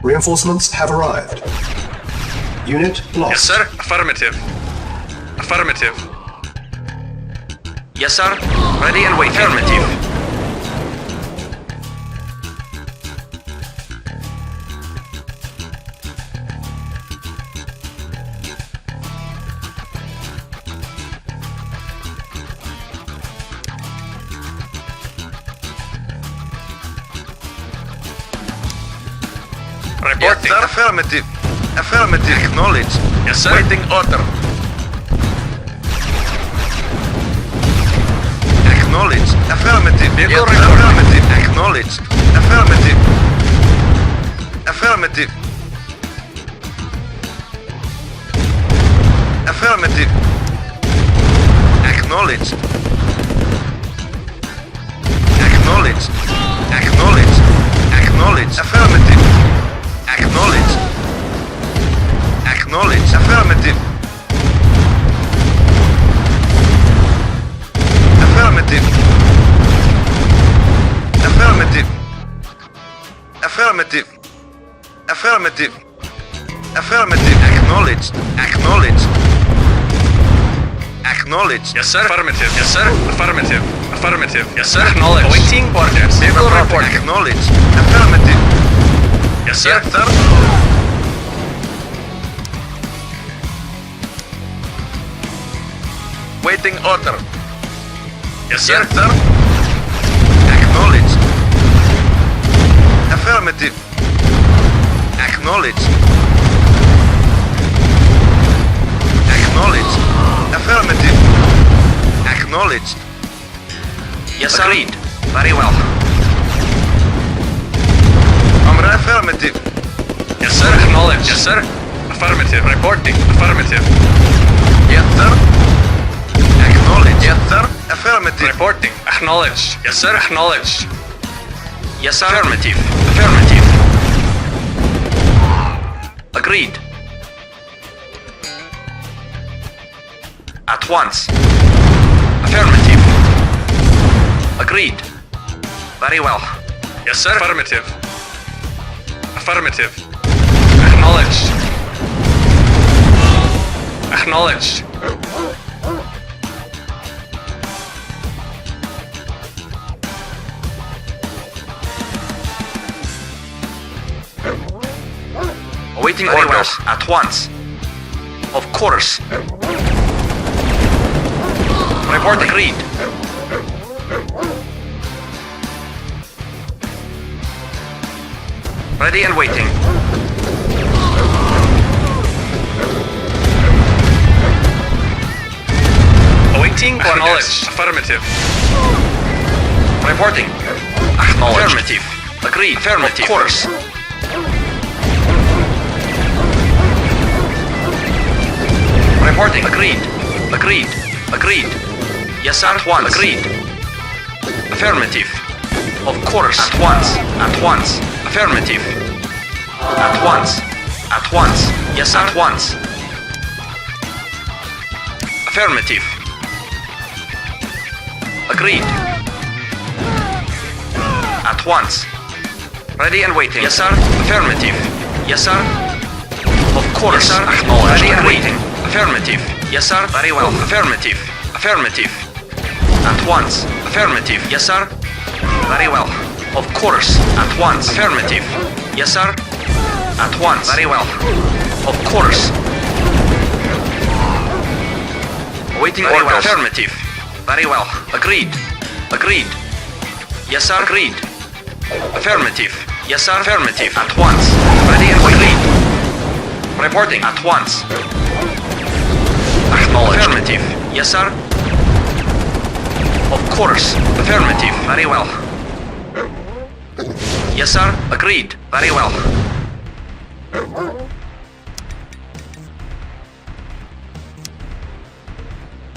Reinforcements have arrived. Unit lost. Yes, sir. Affirmative. Affirmative. Yes, sir. Ready and waiting. Affirmative. Reporting. Yes, sir. Affirmative. Affirmative. Acknowledged. Yes, sir. Waiting order. Acknowledged. Affirmative. Vehicle Yes, reporting. affirmative. Acknowledged. Affirmative. Affirmative. Affirmative. Acknowledged. Acknowledged. Acknowledged. Acknowledged. Affirmative. Acknowledged. Acknowledged. Affirmative. Affirmative. Affirmative. Affirmative. Affirmative. Affirmative. Acknowledged. Acknowledged. Acknowledged. Yes, sir. Affirmative. Yes, sir. Affirmative. Affirmative. Yes, sir. Acknowledged. Awaiting orders. Vehicle reporting. Acknowledged. Affirmative. Yes, sir. Yes, sir. Waiting order. Yes, sir. Yes, sir. Acknowledged. Affirmative. Acknowledged. Acknowledged. Affirmative. Acknowledged. Yes, sir. Agreed. Very well. Affirmative. Yes, sir. Acknowledged. Yes, sir. Affirmative. Reporting. Affirmative. Yes, sir. Acknowledged. Yes, sir. Affirmative. Reporting. Acknowledged. Yes, sir. Acknowledged. Yes, sir. Affirmative. Affirmative. Agreed. At once. Affirmative. Agreed. Very well. Yes, sir. Affirmative. Affirmative. Acknowledged. Acknowledged. Awaiting orders at once. Of course. Report agreed. Ready and waiting. Awaiting orders. Affirmative. Reporting. Acknowledged. Affirmative. Agreed. Affirmative. Of course. Reporting. Agreed. Agreed. Agreed. Yes, sir. At once. Agreed. Affirmative. Of course. At once. At once. Affirmative. At once. At once. Yes, sir. At once. Affirmative. Agreed. At once. Ready and waiting. Yes, sir. Affirmative. Yes, sir. Of course. Yes, sir. Acknowledged. Ready and waiting. Affirmative. Yes, sir. Very well. Affirmative. Affirmative. At once. Affirmative. Yes, sir. Very well. Of course. At once. Affirmative. Yes, sir. At once. Very well. Of course. Waiting order. Well. Affirmative. Very well. Agreed. Agreed. Yes, sir. Agreed. Affirmative. Yes, sir. Affirmative. At once. Ready and agreed. Reporting. At once. Acknowledged. Affirmative. Yes, sir. Of course. Affirmative. Very well. Yes, sir. Agreed. Very well.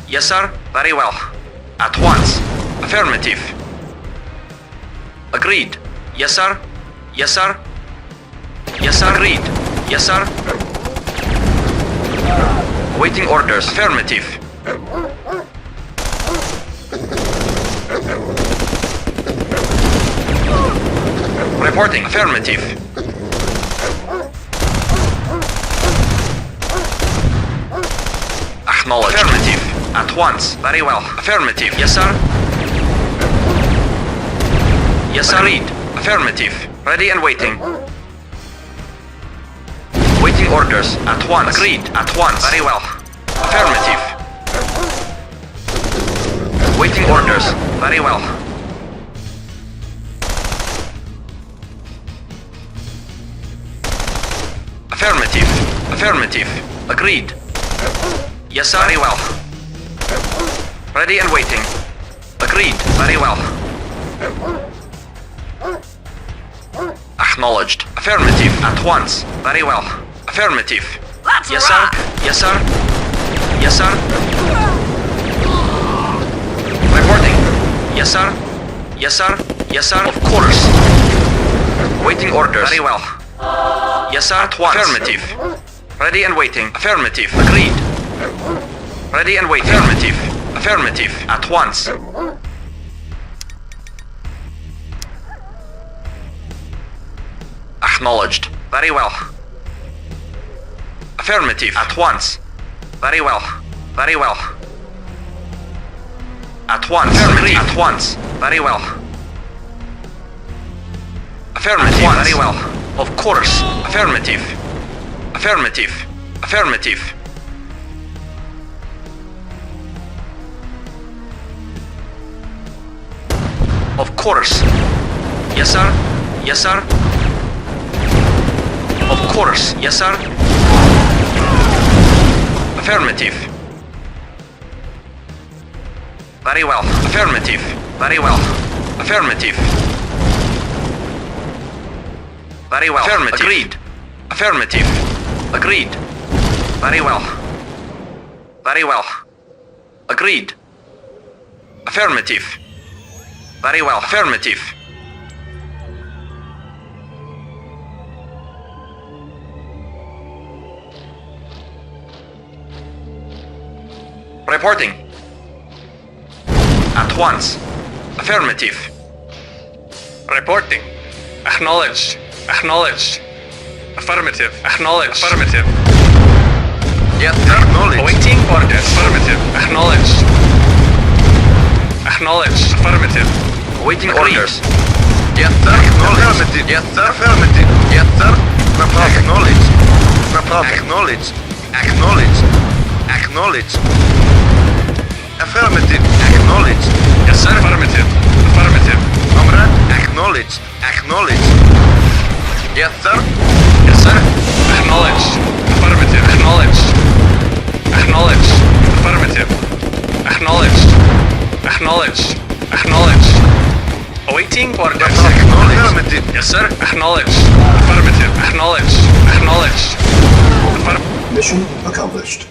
Yes, sir. Very well. At once. Affirmative. Agreed. Yes, sir. Yes, sir. Yes, sir. Agreed. Yes, sir. Awaiting orders. Affirmative. Reporting. Affirmative. Acknowledged. Affirmative. At once. Very well. Affirmative. Yes, sir. Yes, sir. Agreed. Affirmative. Ready and waiting. Waiting orders. At once. Agreed. At once. Very well. Affirmative. Waiting orders. Very well. Affirmative. Affirmative. Agreed. Yes, sir. Very well. Ready and waiting. Agreed. Very well. Acknowledged. Affirmative. At once. Very well. Affirmative. Yes, sir. Yes, sir. Yes, sir. Reporting. Yes, sir. Yes, sir. Yes, sir. Of course. Waiting orders. Very well. Yes, sir. At once. Affirmative. Ready and waiting. Affirmative. Agreed. Ready and waiting. Affirmative. Affirmative. At once. Acknowledged. Very well. Affirmative. At once. Very well. Very well. At once. Agreed. At once. Very well. Affirmative. Very well. Of course. Affirmative. Affirmative. Affirmative. Of course. Yes, sir. Yes, sir. Of course. Yes, sir. Affirmative. Very well. Affirmative. Very well. Affirmative. Very well. Affirmative. Agreed. Affirmative. Agreed. Very well. Very well. Agreed. Affirmative. Very well. Affirmative. Reporting. At once. Affirmative. Reporting. Acknowledged. Acknowledged. Affirmative. Acknowledged. Affirmative. Yes, sir. Acknowledged. Awaiting orders. Affirmative. Acknowledged. Acknowledged. Affirmative. Waiting Agreed. orders. Yes, sir. Affirmative. Yes, sir. Affirmative. Yes, sir. Acknowledged. Acknowledged. Acknowledged. Acknowledged. Affirmative. Acknowledged. Yes, sir. Affirmative. Affirmative. Comrade. Acknowledged. Acknowledged. Yes, sir. Yes, sir. Acknowledged. Affirmative. Acknowledged. Acknowledged. Affirmative. Acknowledged. Acknowledged. Acknowledged. Awaiting orders. Affirmative. Yes, sir. Acknowledged. Affirmative. Acknowledged. Acknowledged. Mission accomplished.